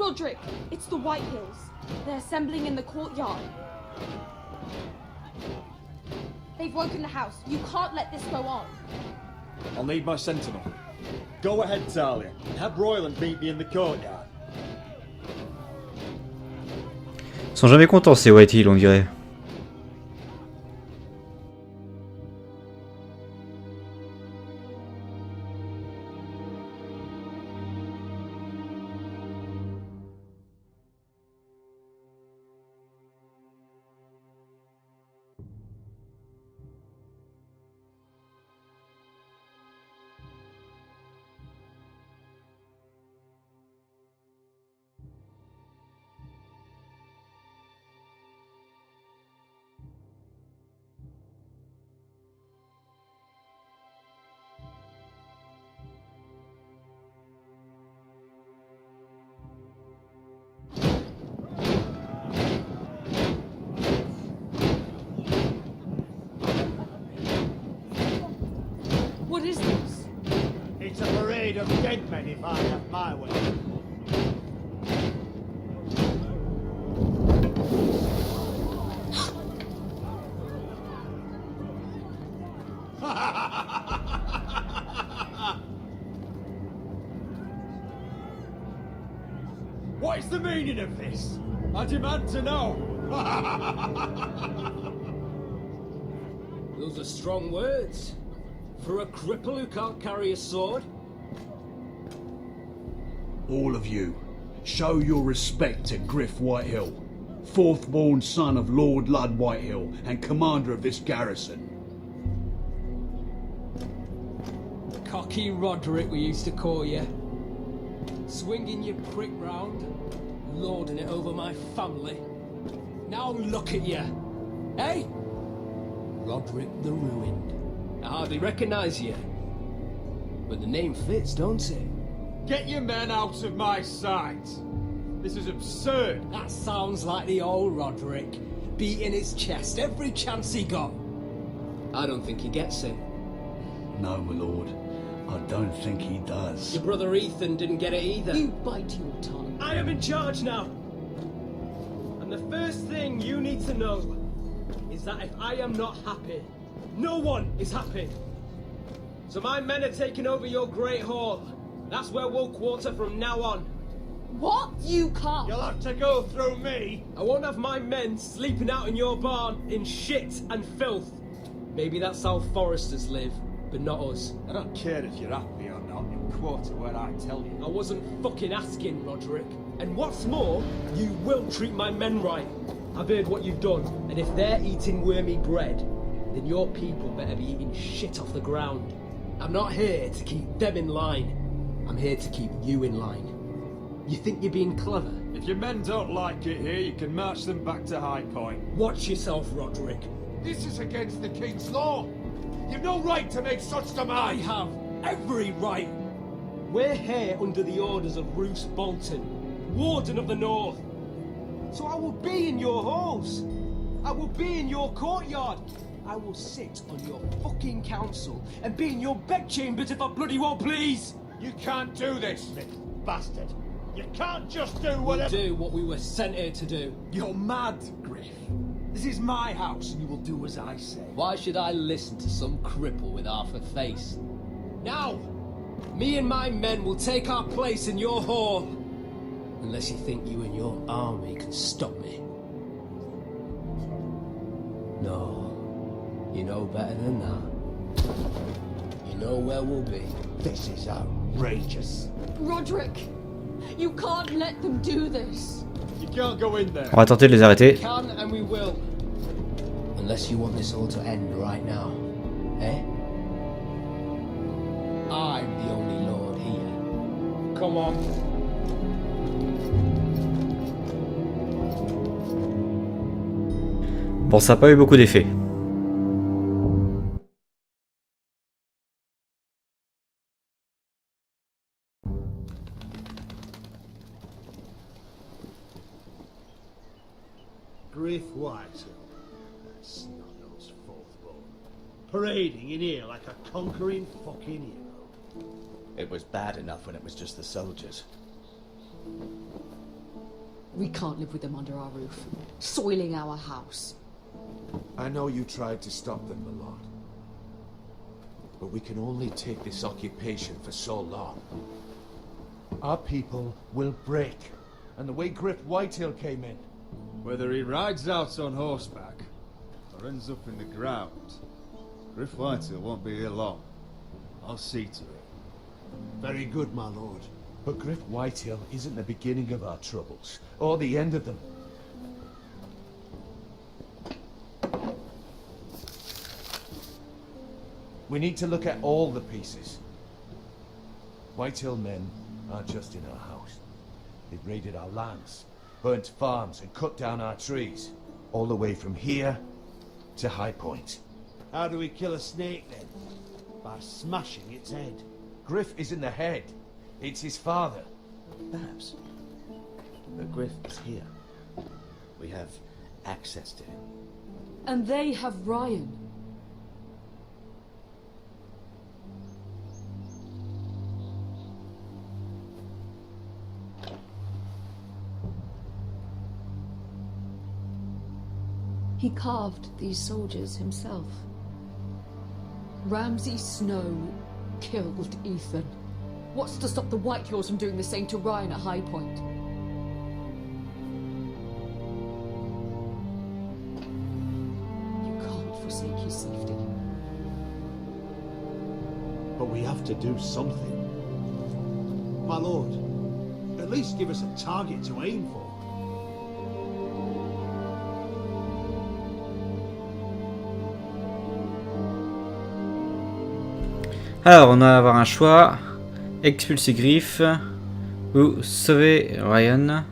Roderick, it's the White Hills. They're assembling in the courtyard. They've woken the house. You can't let this go on. I'll need my sentinel. Go ahead, Talia, and have Royland meet me in the courtyard. Ils sont jamais contents ces White Hill, on dirait. What is this? It's a parade of dead men if I have my way. What is the meaning of this? I demand to know. Those are strong words. For a cripple who can't carry a sword? All of you, show your respect to Griff Whitehill, fourth-born son of Lord Lud Whitehill and commander of this garrison. Cocky Roderick, we used to call you. Swinging your prick round, lording it over my family. Now look at you. Hey? Roderick the Ruined. I hardly recognise you. But the name fits, don't it? Get your men out of my sight. This is absurd. That sounds like the old Roderick, beating his chest every chance he got. I don't think he gets it. No, my lord, I don't think he does. Your brother Ethan didn't get it either. You bite your tongue. I am in charge now. And the first thing you need to know is that if I am not happy, no one is happy. So my men are taking over your Great Hall. That's where we'll quarter from now on. What? You can't. You'll have to go through me. I won't have my men sleeping out in your barn in shit and filth. Maybe that's how foresters live, but not us. I don't care if you're happy or not. You quarter where I tell you. I wasn't fucking asking, Roderick. And what's more, you will treat my men right. I've heard what you've done, and if they're eating wormy bread, then your people better be eating shit off the ground. I'm not here to keep them in line. I'm here to keep you in line. You think you're being clever? If your men don't like it here, you can march them back to High Point. Watch yourself, Roderick. This is against the king's law. You've no right to make such I demands. have every right. We're here under the orders of Roose Bolton, Warden of the North. So I will be in your halls. I will be in your courtyard. I will sit on your fucking council and be in your bedchambers if I bloody well please. You can't do this, little bastard. You can't just do We'll whatever. do what we were sent here to do. You're mad, Griff. This is my house and you will do as I say. Why should I listen to some cripple with half a face? Now, me and my men will take our place in your hall. Unless you think you and your army can stop me. No. You know better than that. You know where we'll be. This is outrageous. Roderick, you can't let them do this. You can't go in there. On va tenter de les arrêter. We can and we will. Unless you want this all to end right now. Eh? I'm the only lord here. Come on. Bon, ça n'a pas eu beaucoup d'effet. Griff Whitehill, that snot-nosed fourth-born, parading in here like a conquering fucking hero. It was bad enough when it was just the soldiers. We can't live with them under our roof, soiling our house. I know you tried to stop them, my lord. But we can only take this occupation for so long. Our people will break. And the way Griff Whitehill came in. Whether he rides out on horseback or ends up in the ground, Griff Whitehill won't be here long. I'll see to it. Very good, my lord. But Griff Whitehill isn't the beginning of our troubles, or the end of them. We need to look at all the pieces. Whitehill men aren't just in our house. They've raided our lands, burnt farms and cut down our trees. All the way from here to High Point. How do we kill a snake then? By smashing its head. Griff isn't the head. It's his father. Perhaps. But Griff is here. We have access to him. And they have Ryan. He carved these soldiers himself. Ramsay Snow killed Ethan. What's to stop the Whitehills from doing the same to Ryan at High Point? You can't forsake his safety. But we have to do something. My lord, at least give us a target to aim for. Alors, on va avoir un choix. Expulser Griff ou sauver Ryan.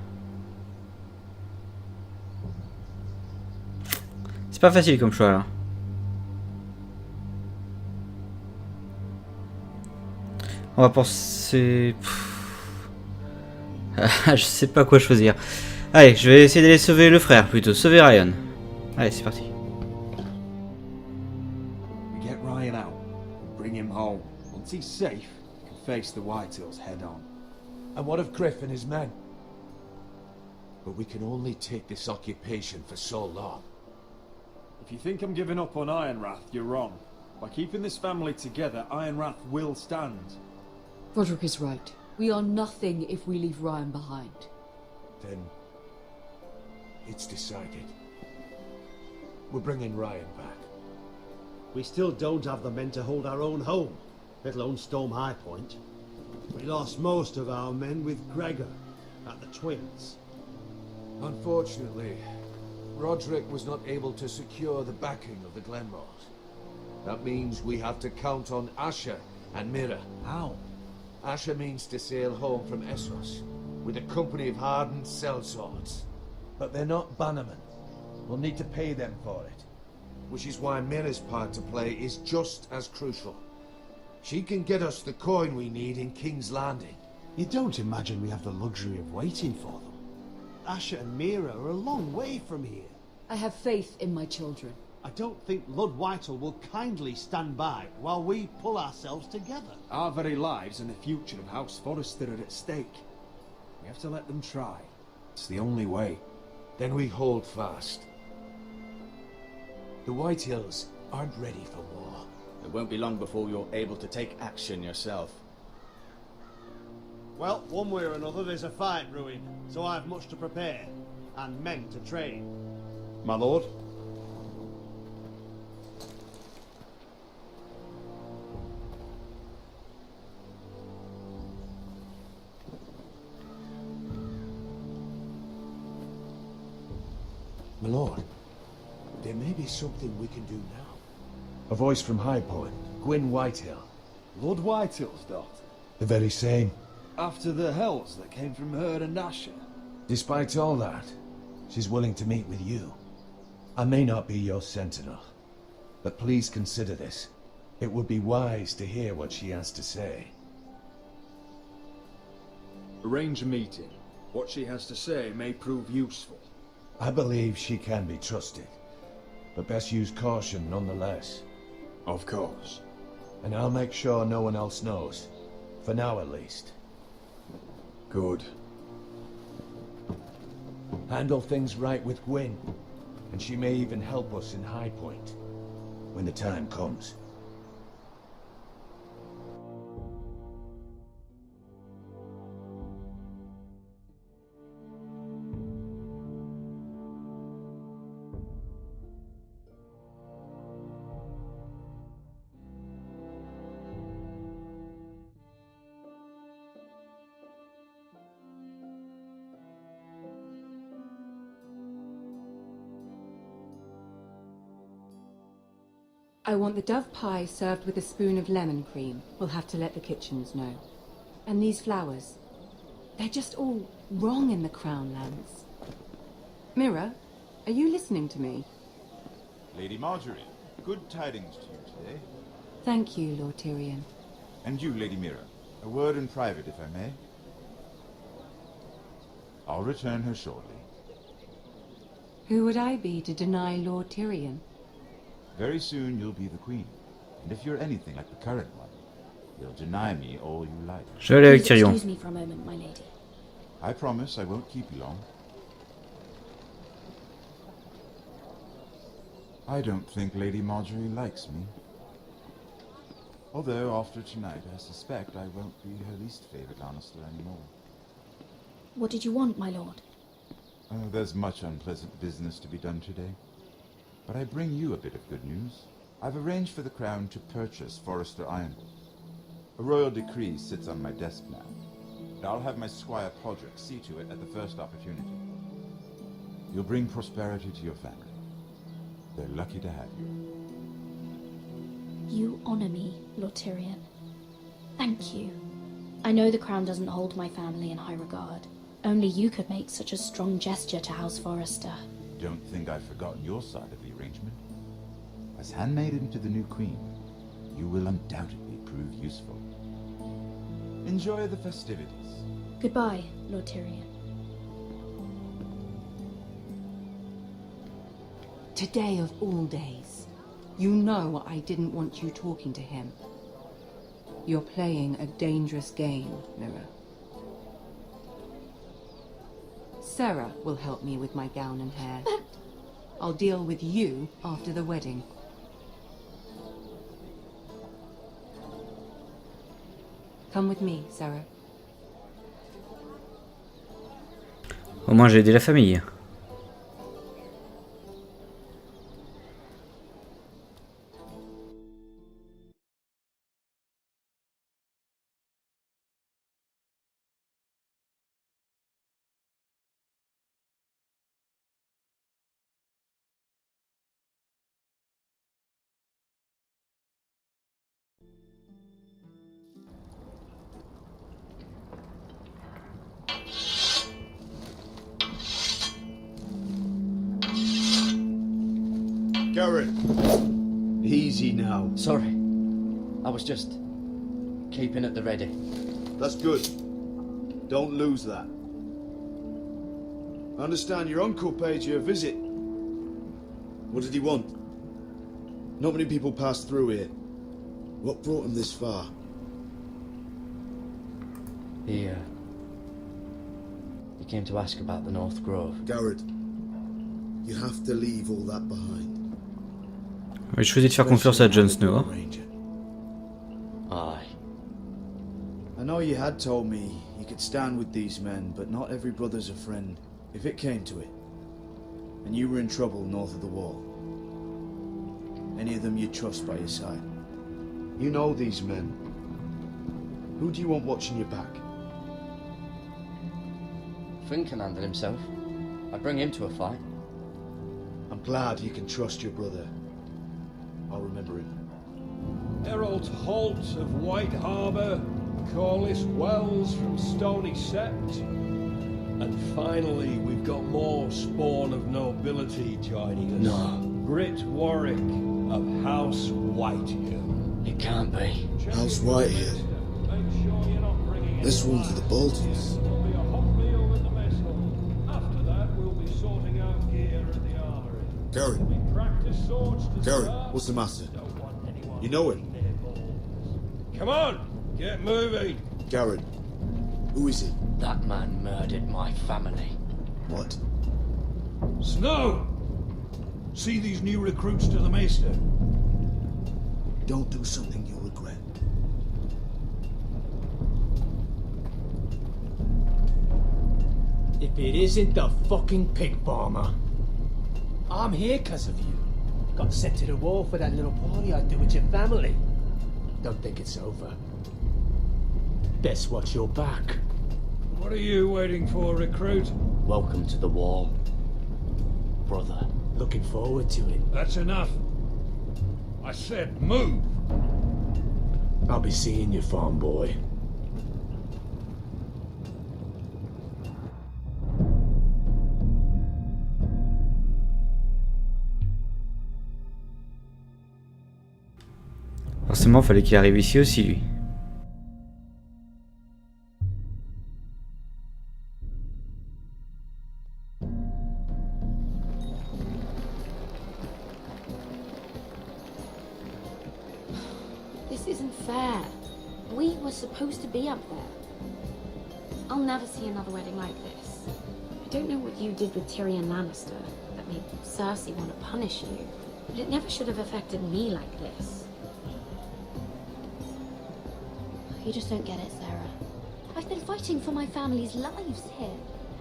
C'est pas facile comme choix là. On va penser... Je sais pas quoi choisir. Allez, je vais essayer d'aller sauver le frère plutôt. Sauver Ryan. Allez, c'est parti. We get Ryan out, bring him home. Once he's safe, we can face the Whitehills head on. And what of Griff and his men? But we can only take this occupation for so long. If you think I'm giving up on Ironrath, you're wrong. By keeping this family together, Ironrath will stand. Roderick is right. We are nothing if we leave Ryan behind. Then it's decided. We're bringing Ryan back. We still don't have the men to hold our own home, let alone storm High Point. We lost most of our men with Gregor at the Twins. Unfortunately, Roderick was not able to secure the backing of the Glenmores. That means we have to count on Asher and Mira. How? Asher means to sail home from Essos with a company of hardened sellswords. But they're not bannermen. We'll need to pay them for it. Which is why Mira's part to play is just as crucial. She can get us the coin we need in King's Landing. You don't imagine we have the luxury of waiting for them? Asher and Mira are a long way from here. I have faith in my children. I don't think Lord Whitehall will kindly stand by while we pull ourselves together. Our very lives and the future of House Forrester are at stake. We have to let them try. It's the only way. Then we hold fast. The Whitehills aren't ready for war. It won't be long before you're able to take action yourself. Well, one way or another there's a fight brewing, so I've much to prepare, and men to train. My lord? My lord, there may be something we can do now. A voice from High Point, Gwyn Whitehill. Lord Whitehill's daughter? The very same. After the hells that came from her and Asher? Despite all that, she's willing to meet with you. I may not be your sentinel, but please consider this. It would be wise to hear what she has to say. Arrange a meeting. What she has to say may prove useful. I believe she can be trusted, but best use caution nonetheless. Of course. And I'll make sure no one else knows, for now at least. Good. handle things right with Gwyn, and she may even help us in High Point when the time comes. I want the dove pie served with a spoon of lemon cream. We'll have to let the kitchens know. And these flowers. They're just all wrong in the Crown lands. Mirror, are you listening to me? Lady Marjorie, good tidings to you today. Thank you, Lord Tyrion. And you, Lady Mira, a word in private, if I may. I'll return her shortly. Who would I be to deny Lord Tyrion? Very soon you'll be the queen, and if you're anything like the current one, you'll deny me all you like. Je vais aller avec Please Tyrion. excuse me for a moment, my lady. I promise I won't keep you long. I don't think Lady Marjorie likes me. Although, after tonight, I suspect I won't be her least favorite Lannister anymore. What did you want, my lord? There's much unpleasant business to be done today. But I bring you a bit of good news. I've arranged for the Crown to purchase Forrester Ironwood. A royal decree sits on my desk now. And I'll have my squire Podrick see to it at the first opportunity. You'll bring prosperity to your family. They're lucky to have you. You honor me, Lord Tyrion. Thank you. I know the crown doesn't hold my family in high regard. Only you could make such a strong gesture to House Forrester. Don't think I've forgotten your side of the arrangement. As handmaiden to the new queen, you will undoubtedly prove useful. Enjoy the festivities. Goodbye, Lord Tyrion. Today of all days. You know I didn't want you talking to him. You're playing a dangerous game, Mirror. Sarah will help me with my gown and hair. I'll deal with you after the wedding. Come with me, Sarah. Au moins j'ai aidé la famille. Garrett, easy now. Sorry. I was just keeping at the ready. That's good. Don't lose that. I understand your uncle paid you a visit. What did he want? Not many people pass through here. What brought him this far? He came to ask about the North Grove. Garrett, you have to leave all that behind. J'ai choisi de faire confiance à Jon Snow. Aye. I know you had told me you could stand with these men, but not every brother's a friend, if it came to it. And you were in trouble north of the wall. Any of them you'd trust by your side. You know these men. Who do you want watching your back? Finn can handle himself. I'd bring him to a fight. I'm glad you can trust your brother. I'll remember him. Herald Holt of White Harbour, Corliss Wells from Stony Sept, and finally we've got more spawn of nobility joining us. No. Grit Warwick of House Whitehill. It can't be. House Whitehill. This one's the Boltons. There'll be a hot meal in the mess hall. After that, we'll be sorting out gear at the armory. Garrett. Practice swords to Garrett, start. what's the matter? You know him? Come on, get moving. Garrett. Who is he? That man murdered my family. What? Snow! See these new recruits to the Maester? Don't do something you'll regret. If it isn't the fucking pig farmer. I'm here because of you. Got sent to the war for that little party I do with your family. Don't think it's over. Best watch your back. What are you waiting for, recruit? Welcome to the war, brother. Looking forward to it. That's enough. I said move. I'll be seeing you, farm boy. Forcément, fallait qu'il arrive ici aussi, lui. This isn't fair. We were supposed to be up there. I'll never see another wedding like this. I don't know what you did with Tyrion Lannister that made Cersei want to punish you, but it never should have affected me like this. You just don't get it, Sarah. I've been fighting for my family's lives here,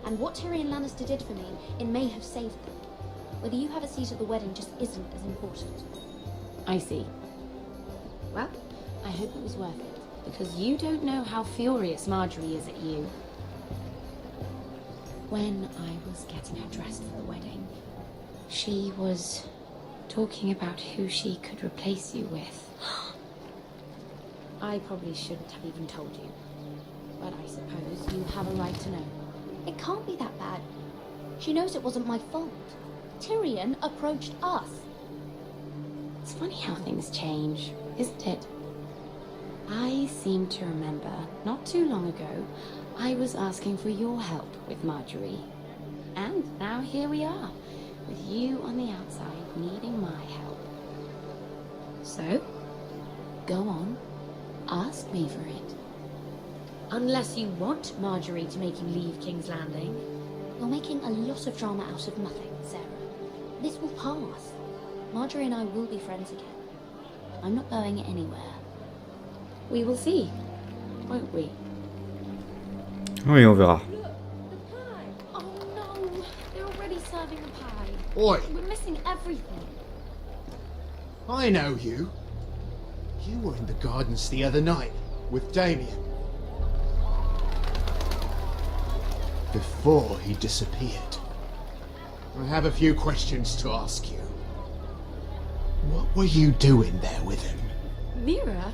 and what Tyrion Lannister did for me, it may have saved them. Whether you have a seat at the wedding just isn't as important. I see. Well, I hope it was worth it, because you don't know how furious Marjorie is at you. When I was getting her dressed for the wedding, she was talking about who she could replace you with. I probably shouldn't have even told you, but I suppose you have a right to know. It can't be that bad. She knows it wasn't my fault. Tyrion approached us. It's funny how things change, isn't it? I seem to remember, not too long ago, I was asking for your help with Marjorie. And now here we are, with you on the outside needing my help. So, go on. Ask me for it. Unless you want Marjorie to make you leave King's Landing. You're making a lot of drama out of nothing, Sarah. This will pass. Marjorie and I will be friends again. I'm not going anywhere. We will see, won't we? Oui, on verra. Look, the pie! Oh no, they're already serving the pie. Oi! We're missing everything. I know you. You were in the gardens the other night with Damien. Before he disappeared. I have a few questions to ask you. What were you doing there with him? Mira?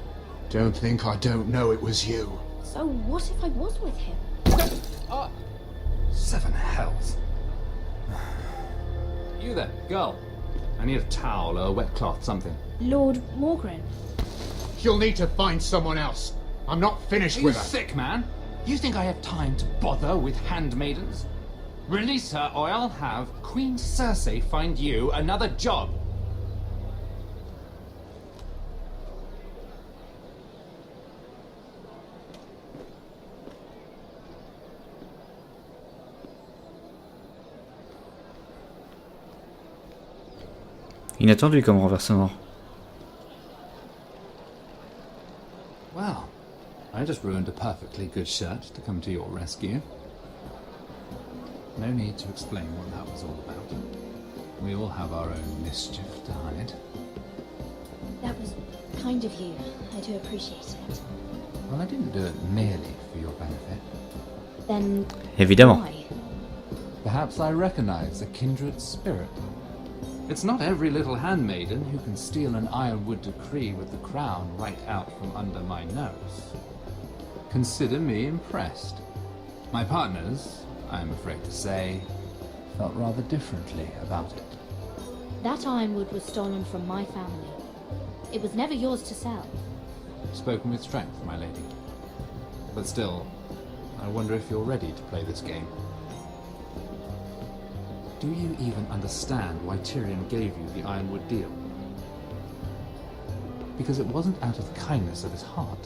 Don't think I don't know it was you. So what if I was with him? Seven hells. You there, girl. I need a towel or a wet cloth, something. Lord Morgren. You'll need to find someone else. I'm not finished Are with you her. sick, man? You think I have time to bother with handmaidens? Release her or I'll have Queen Cersei find you another job. Inattendu comme renversement. Well, I just ruined a perfectly good shirt to come to your rescue. No need to explain what that was all about. We all have our own mischief to hide. That was kind of you. I do appreciate it. Well, I didn't do it merely for your benefit. Then Évidemment. why? Perhaps I recognize a kindred spirit. It's not every little handmaiden who can steal an ironwood decree with the crown right out from under my nose. Consider me impressed. My partners, I'm afraid to say, felt rather differently about it. That ironwood was stolen from my family. It was never yours to sell. Spoken with strength, my lady. But still, I wonder if you're ready to play this game. Do you even understand why Tyrion gave you the ironwood deal? Because it wasn't out of the kindness of his heart.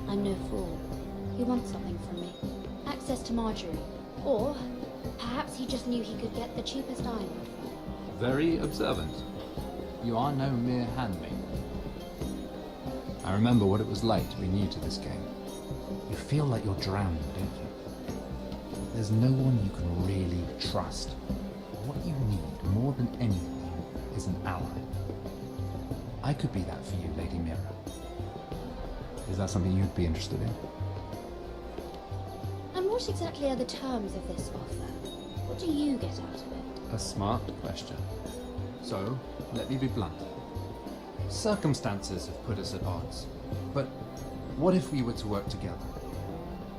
I'm no fool. He wants something from me. Access to Marjorie. Or Perhaps he just knew he could get the cheapest iron. Very observant. You are no mere handmaid. I remember what it was like to be new to this game. You feel like you're drowning, don't you? There's no one you can really trust. What you need, more than anything, is an ally. I could be that for you, Lady Mira. Is that something you'd be interested in? And what exactly are the terms of this offer? What do you get out of it? A smart question. So, let me be blunt. Circumstances have put us at odds. But what if we were to work together?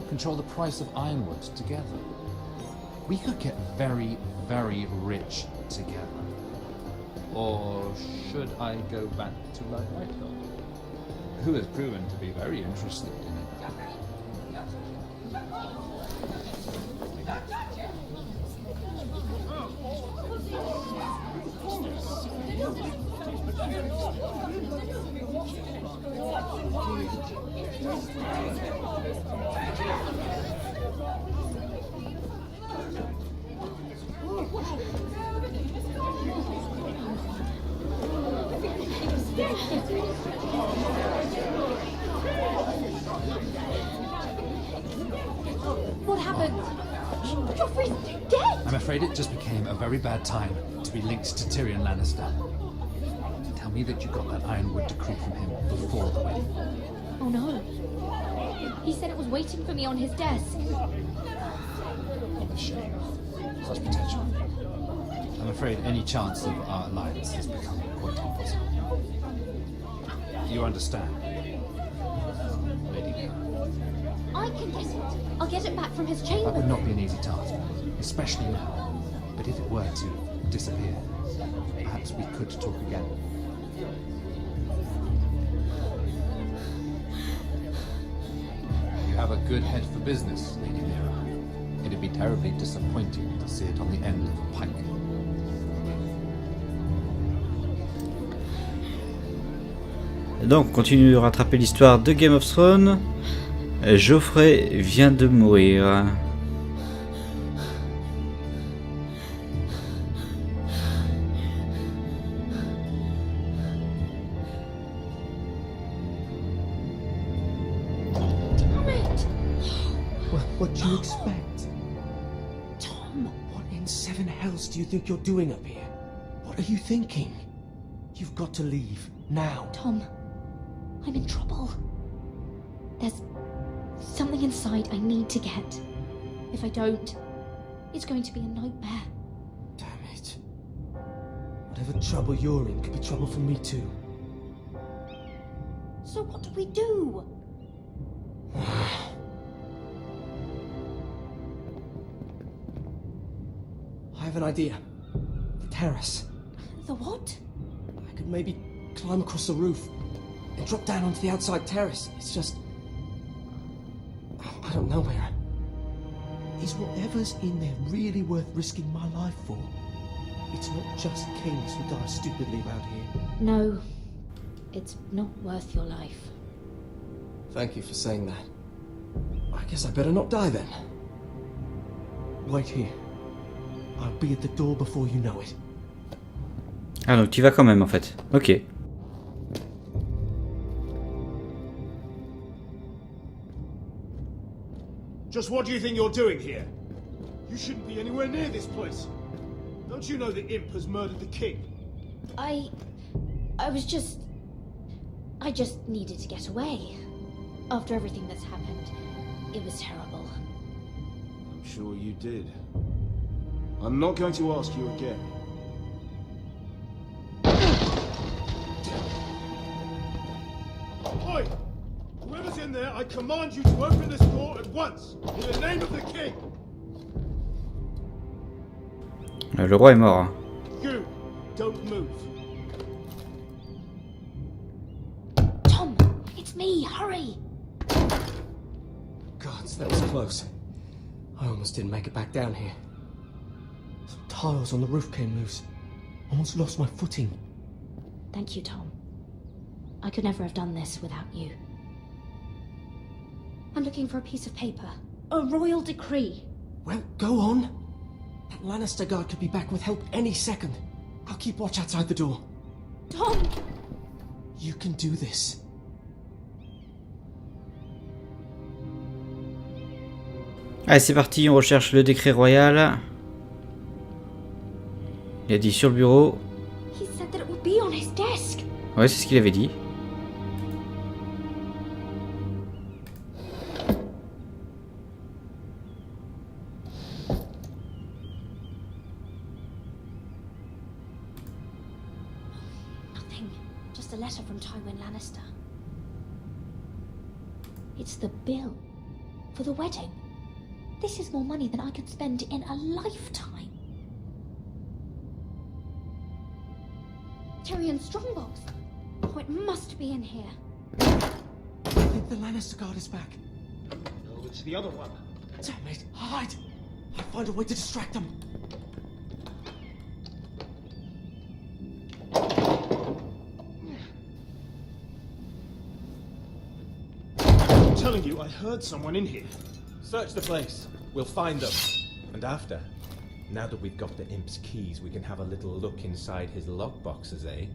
Control the price of ironwood together? We could get very, very rich together. Or should I go back to Lord Whitehill, who has proven to be very interested in it? What happened? Joffrey's dead! I'm afraid it just became a very bad time to be linked to Tyrion Lannister. Tell me that you got that ironwood decree from him before the wedding. Oh no. He said it was waiting for me on his desk. What a shame. Such potential. I'm afraid any chance of our alliance has become quite impossible. You understand, Lady Mira? I can get it. I'll get it back from his chamber. That would not be an easy task, especially now. But if it were to disappear, perhaps we could talk again. You have a good head for business, Lady Mira. It'd be terribly disappointing to see it on the end of a pike. Donc, on continue de rattraper l'histoire de Game of Thrones. Joffrey vient de mourir. What do you expect? Tom, what in seven hells do you think you're doing up here? What are you thinking? You've got to leave, now. Tom, I'm in trouble. There's something inside I need to get. If I don't, it's going to be a nightmare. Damn it. Whatever trouble you're in could be trouble for me too. So what do we do? I have an idea. The terrace. The what? I could maybe climb across the roof and drop down onto the outside terrace. It's just... I don't know, Mira. Is whatever's in there really worth risking my life for? It's not just kings who die stupidly around here. No, it's not worth your life. Thank you for saying that. I guess I better not die then. Wait here. I'll be at the door before you know it. Ah, donc tu vas quand même en fait. Ok. Just what do you think you're doing here? You shouldn't be anywhere near this place. Don't you know the imp has murdered the king? I just needed to get away. After everything that's happened, it was terrible. I'm sure you did. I'm not going to ask you again. Oi! Whoever's in there, I command you to open this door at once, in the name of the king! Le roi est mort. You, don't move. Tom, it's me, hurry! Gods, that was close. I almost didn't make it back down here. Some tiles on the roof came loose. Almost lost my footing. Thank you, Tom. I could never have done this without you. I'm looking for a piece of paper. A royal decree. Well, go on. Lannister guard could be back with help any second. I'll keep watch outside the door. Tom! You can do this. Allez, c'est parti, on recherche le décret royal. Il a dit sur le bureau. He said that it would be on his desk. Ouais, c'est ce qu'il avait dit. Nothing. Just a letter from Tywin Lannister. It's the bill for the wedding. This is more money than I could spend in a lifetime. Tyrion's strongbox. Oh, it must be in here. I think the Lannister guard is back. No, it's the other one. Damn it, hide! I'll find a way to distract them. I'm telling you, I heard someone in here. Search the place. We'll find them. And after, now that we've got the imp's keys, we can have a little look inside his lockboxes, eh?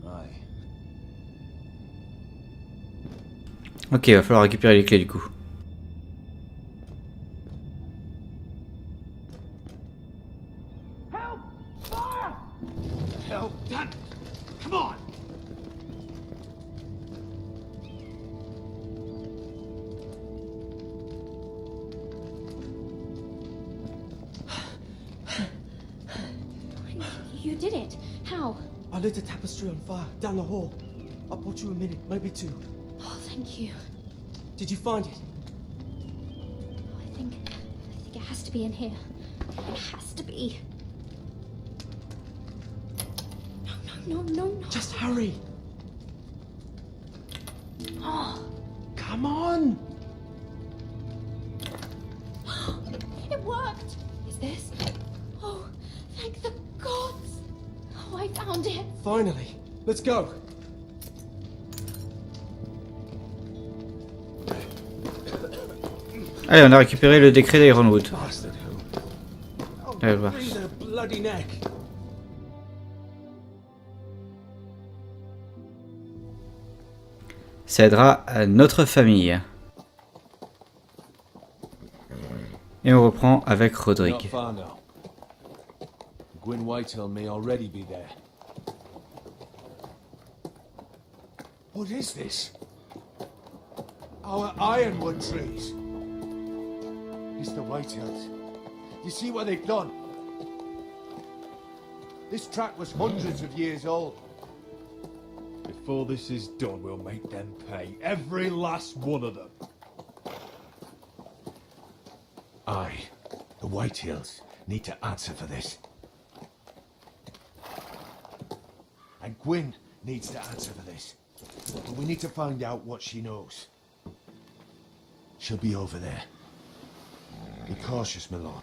Aye. Ok, va falloir récupérer les clés du coup. Help! Fire! Help! Dad! Come on! You did it. How? I lit a tapestry on fire down the hall. I bought you a minute, maybe two. Oh, thank you. Did you find it? I think it has to be in here. It has to be. No. Just hurry. Oh. Come on. It worked. Is this? Oh, thank the gods. Oh, I found it. Finally. Let's go. Allez, on a récupéré le décret d'Ironwood. Bastard who? Allez, voir. Breathe a bloody neck. Ça aidera à notre famille. Et on reprend avec Not Roderick. far now. Gwyn Whitehill may already be there. What is this? Our ironwood trees. It's the Whitehills. You see what they've done? This track was hundreds of years old. Before this is done, we'll make them pay. Every last one of them. Aye. The Whitehills need to answer for this. And Gwyn needs to answer for this. But we need to find out what she knows. She'll be over there. Be cautious, my lord.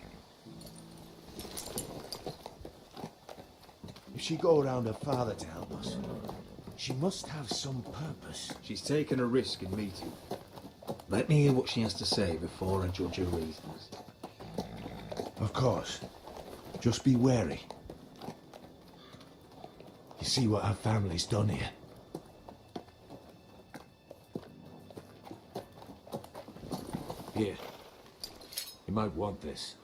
If she go around her father to help us, she must have some purpose. She's taken a risk in meeting. Let me hear what she has to say before I judge her reasons. Of course. Just be wary. You see what our family's done here. Here. You might want this.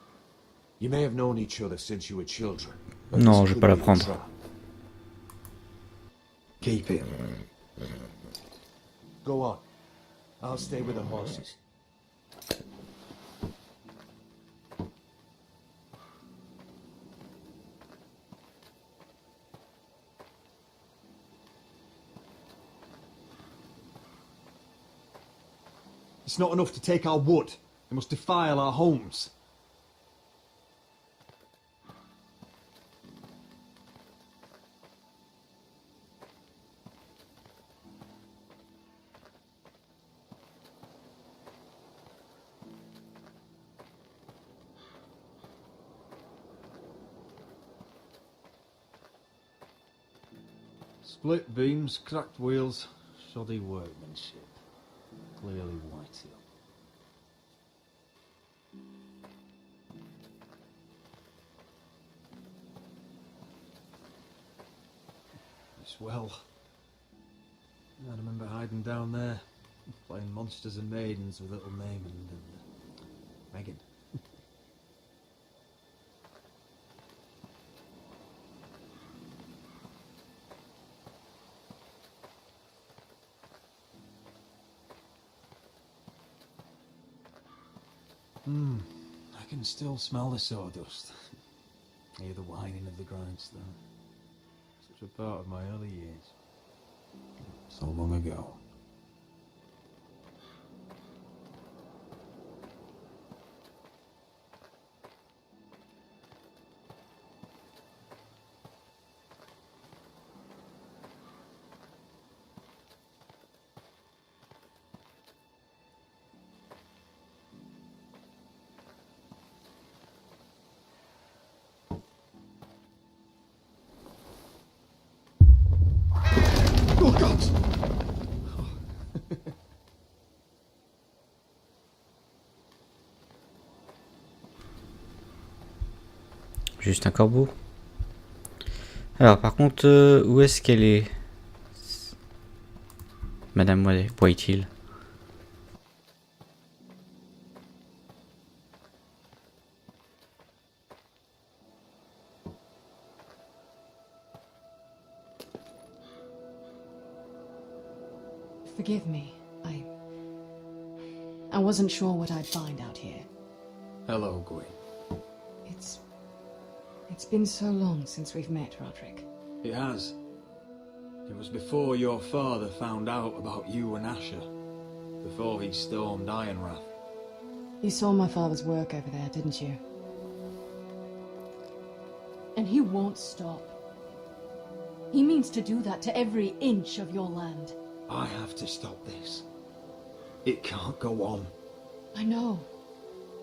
You may have known each other since you were children. but Non, this je vais could pas la be a prendre. trap. Keep it. Go on. I'll stay with the horses. It's not enough to take our wood. They must defile our homes. Split beams, cracked wheels, shoddy workmanship. Clearly Whitehill. well. I remember hiding down there, playing monsters and maidens with little Naaman and Megan. I can still smell the sawdust. Hear the whining of the grindstone. Such a part of my early years. So long ago. Oh God! Juste un corbeau. Alors par contre, où est-ce qu'elle est, Madame Whitehill? Forgive me. I wasn't sure what I'd find out here. Hello, Gwen. It's been so long since we've met, Roderick. It has. It was before your father found out about you and Asher. Before he stormed Ironrath. You saw my father's work over there, didn't you? And he won't stop. He means to do that to every inch of your land. I have to stop this. It can't go on. I know.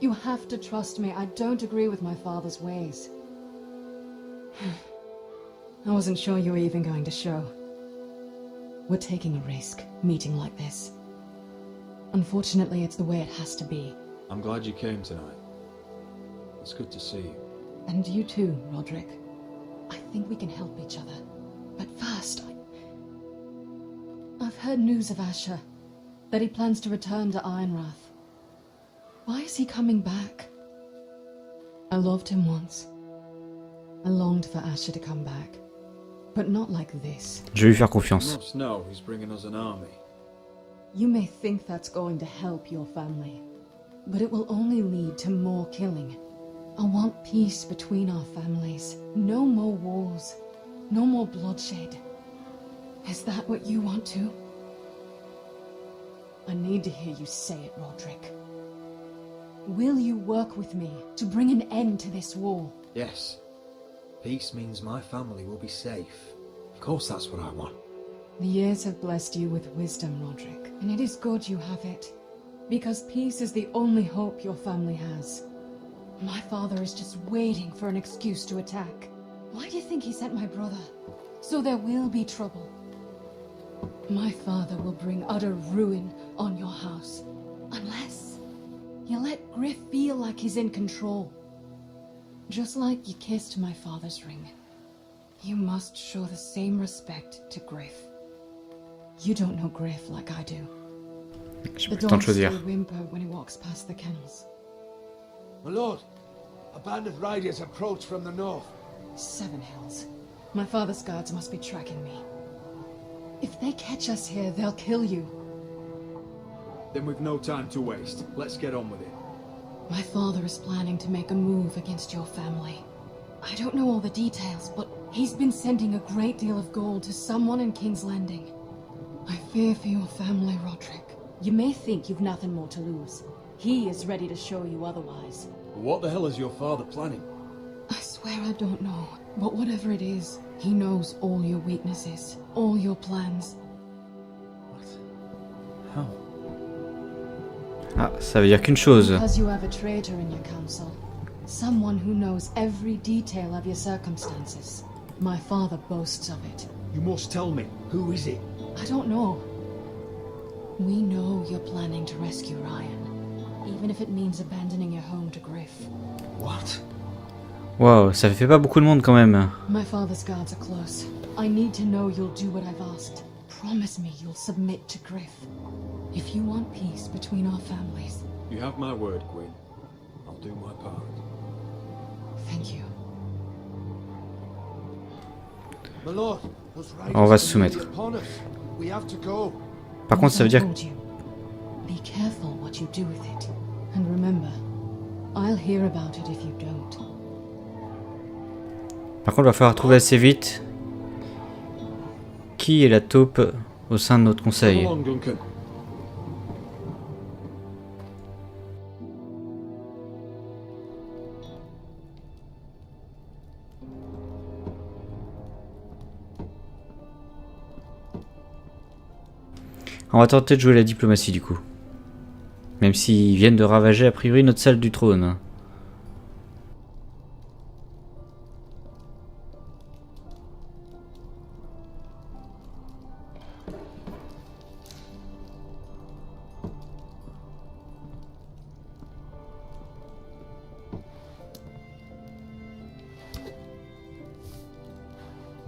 You have to trust me. I don't agree with my father's ways. I wasn't sure you were even going to show. We're taking a risk, meeting like this. Unfortunately, it's the way it has to be. I'm glad you came tonight. It's good to see you. And you too, Roderick. I think we can help each other. But first, I've heard news of Asher. That he plans to return to Ironrath. Why is he coming back? I loved him once. I longed for Asher to come back. But not like this. Je vais lui faire confiance. You must know he's bringing us an army. You may think that's going to help your family. But it will only lead to more killing. I want peace between our families. No more wars. No more bloodshed. Is that what you want too? I need to hear you say it, Roderick. Will you work with me to bring an end to this war? Yes. Peace means my family will be safe. Of course that's what I want. The years have blessed you with wisdom, Roderick, and it is good you have it. Because peace is the only hope your family has. My father is just waiting for an excuse to attack. Why do you think he sent my brother? So there will be trouble. My father will bring utter ruin on your house. Unless you let Griff feel like he's in control. Just like you kissed my father's ring. You must show the same respect to Griff. You don't know Griff like I do. The dogs still whimper when he walks past the kennels. My lord, a band of riders approach from the north. 7 hills. My father's guards must be tracking me. If they catch us here, they'll kill you. Then we've no time to waste. Let's get on with it. My father is planning to make a move against your family. I don't know all the details, but he's been sending a great deal of gold to someone in King's Landing. I fear for your family, Roderick. You may think you've nothing more to lose. He is ready to show you otherwise. What the hell is your father planning? I swear I don't know, but whatever it is, he knows all your weaknesses, all your plans. How? Ah, ça veut dire qu'une chose. Because you have a traitor in your council. Someone who knows every detail of your circumstances. My father boasts of it. You must tell me. Who is it? I don't know. We know you're planning to rescue Ryan. Even if it means abandoning your home to Griff. What? Waouh, ça fait pas beaucoup de monde quand même. My father's guards are close. I need to know you'll do what I've asked. Promise me you'll submit to Griff. If you want peace between our families. You have my word, Gwyn. I'll do my part. Thank you. My lord, those On va riders se are soumettre. really upon us. We have to go. Par contre, ça veut dire... Be careful what you do with it. And remember, I'll hear about it if you don't. Par contre, il va falloir trouver assez vite qui est la taupe au sein de notre conseil. Come along, Duncan. On va tenter de jouer la diplomatie du coup. Même s'ils viennent de ravager a priori notre salle du trône.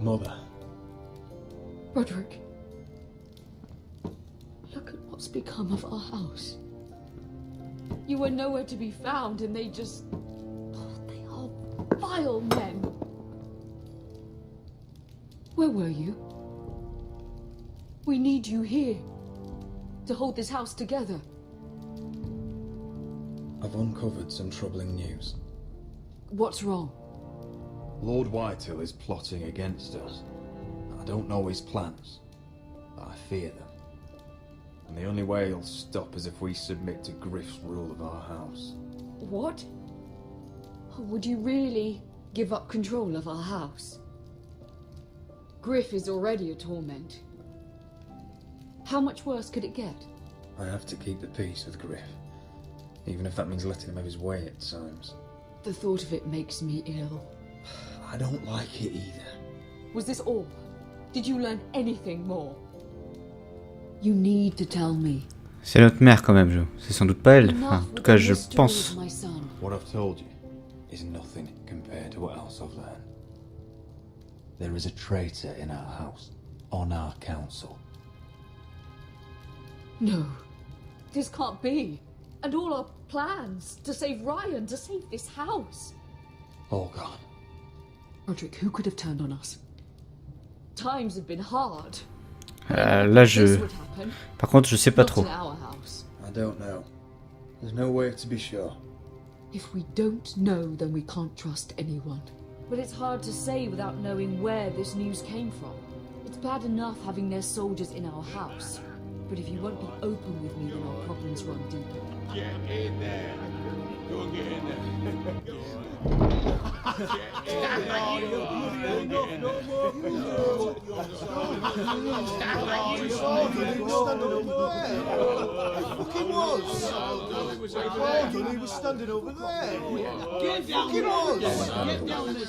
Mother. Roderick. Look at what's become of our house. You were nowhere to be found and they just... Oh, they are vile men. Where were you? We need you here to hold this house together. I've uncovered some troubling news. What's wrong? Lord Whitehill is plotting against us. I don't know his plans, but I fear them. And the only way he'll stop is if we submit to Griff's rule of our house. What? Would you really give up control of our house? Griff is already a torment. How much worse could it get? I have to keep the peace with Griff, even if that means letting him have his way at times. The thought of it makes me ill. I don't like it either. Was this all? Did you learn anything more? You need to tell me. C'est notre mère quand même, c'est sans doute pas elle. Enfin, en tout cas, je pense. What I've told you is nothing compared to what else I've learned. There is a traitor in our house, on our council. No, this can't be. And all our plans to save Ryan, to save this house. All gone. Roderick, who could have turned on us? Times have been hard. Là, Par contre, je sais pas trop. I don't know. There's no way to be sure. If we don't know, then we can't trust anyone. But it's hard to say without knowing where this news came from. It's bad enough having their soldiers in our house. But if you won't be open with me, then our problems run deeper. Get in there. Go get in there. He was standing over there. Get down there. Get down there.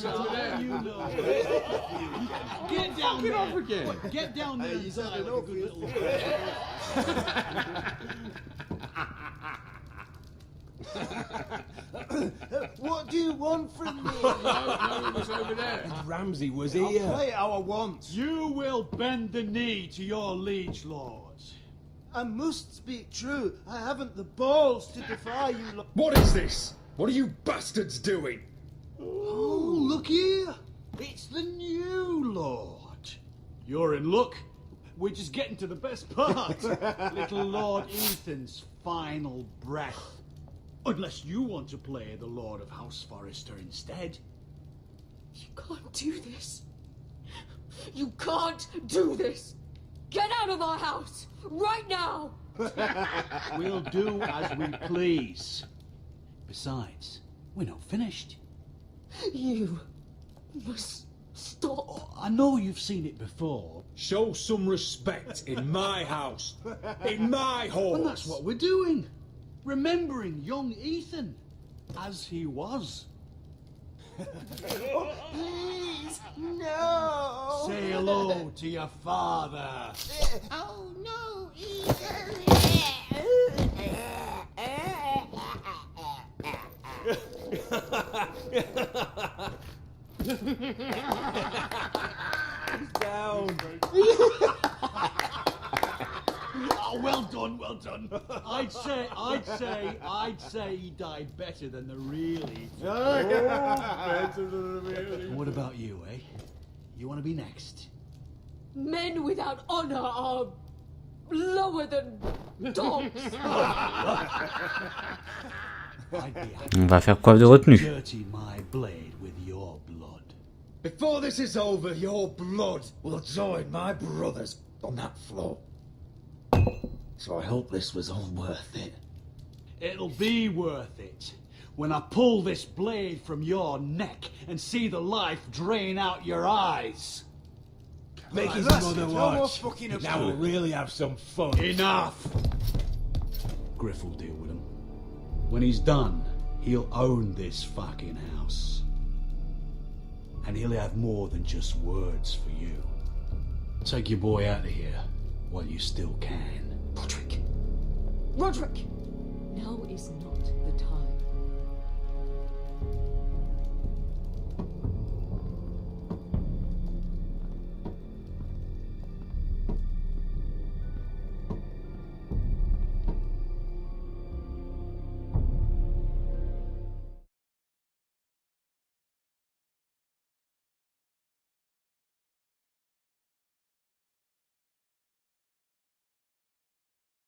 Get down there. Get off again. Get down there. He's having over you. What do you want from me? No, it was over there. And Ramsay was I'll here. play how I want. You will bend the knee to your liege lord. I must speak true. I haven't the balls to defy you. What is this? What are you bastards doing? Oh, look here. It's the new lord. You're in luck. We're just getting to the best part. Little Lord Ethan's final breath. Unless you want to play the Lord of House Forrester instead. You can't do this. You can't do this. Get out of our house right now. We'll do as we please. Besides, we're not finished. You must stop. I know you've seen it before. Show some respect in my house. In my hall. And that's what we're doing. Remembering young Ethan as he was. Please, no. Say hello to your father. Oh no, Ethan. Down. Oh, well done, well done. I'd say he died better than the real Ethan. Better than the real And what about you, eh? You want to be next? Men without honor are lower than dogs. On va faire preuve de retenue. Dirty my blade with your blood. Before this is over, your blood will join my brother's on that floor. So I hope this was all worth it. It'll be worth it when I pull this blade from your neck and see the life drain out your eyes. Make his Right, mother no watch. more fucking Now we'll really have some fun. Enough! Griff will deal with him. When he's done, he'll own this fucking house. And he'll have more than just words for you. Take your boy out of here while you still can. Roderick! Now is not